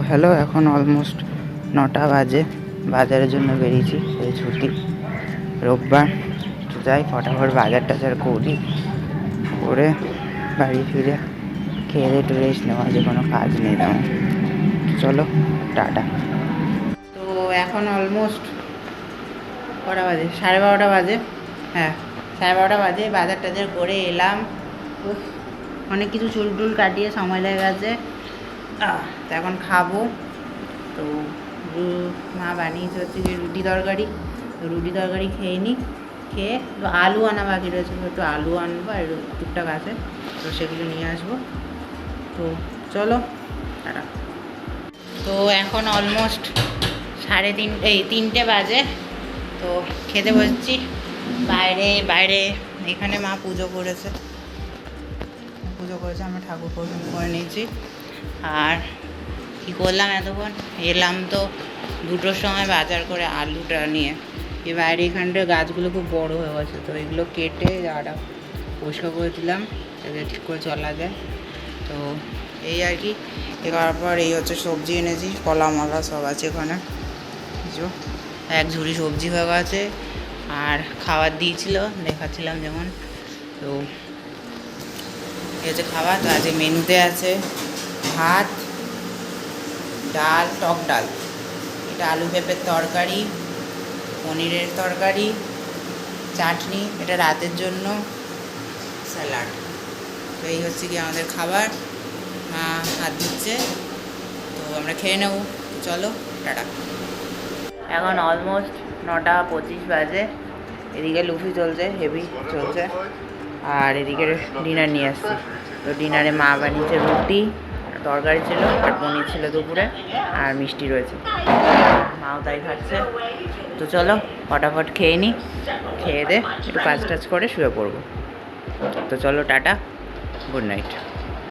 Hello, এখন almost 9টা বাজে। বাজারের জন্য বেরিয়েছি, এই ছুটি রোববার। তো যাই ফটাফট বাজার টাজার করি, করে বাড়ি ফিরে খেয়ে দিয়ে একটু রেস্ট নেওয়া, যে কোনো কাজ নেই তেমন। চলো টাটা। তো এখন অলমোস্ট কটা বাজে, 12:30 বাজে। হ্যাঁ, 12:30 বাজে। বাজার টাজার করে এলাম। অনেক কিছু চুল টুল কাটিয়ে সময় লেগে গেছে। তো এখন খাবো। তো মা বানিয়েছে হচ্ছে যে রুটি তরকারি। তো রুটি তরকারি খেয়ে নিই, খেয়ে তো আলু আনা বাকি রয়েছে, একটু আলু আনবো আর টুকটাক আছে, তো সেগুলো নিয়ে আসবো। তো চলো টাটা। তো এখন অলমোস্ট 3:30 বাজে। তো খেতে বসছি বাইরে। এখানে মা পুজো করেছে, আমরা ঠাকুর প্রথম করে নিয়েছি। আর কী করলাম, এতক্ষণ এলাম তো 2টোর সময় বাজার করে আলুটা নিয়ে। এই বাইরে এখানটায় গাছগুলো খুব বড় হয়ে গেছে, তো এগুলো কেটে জায়গাটা পরিষ্কার করে দিলাম যাতে ঠিক করে চলা যায়। তো এই আর কি। এবার পর এই হচ্ছে সবজি এনেছি, কলা মলা সব আছে এখানে। এক ঝুড়ি সবজি হয়ে গেছে, আর খাবার দিয়েছিল দেখাচ্ছিলাম যেমন। তো এই হচ্ছে খাবার। তো আজকে মেনুতে আছে ভাত, ডাল, টক ডাল, এটা আলু পেঁপের তরকারি, পনিরের তরকারি, চাটনি, এটা রাতের জন্য, স্যালাড। তো এই হচ্ছে কি আমাদের খাবার। মা হাত দিচ্ছে, তো আমরা খেয়ে নেব। চলো টাটা। এখন অলমোস্ট 9:25 বাজে। এদিকে লুফি চলছে, হেভি চলছে। আর এদিকে ডিনার নিয়ে আসছি। তো ডিনারে মা বানিয়েছে রুটি, তরকারি ছিল, আর পনির ছিল দুপুরে, আর মিষ্টি রয়েছে। মাও তাই খাচ্ছে। তো চলো ফটাফট খেয়ে নিই, খেয়ে দে একটু কাজ টাজ করে শুয়ে পড়বো। তো চলো টাটা, গুড নাইট।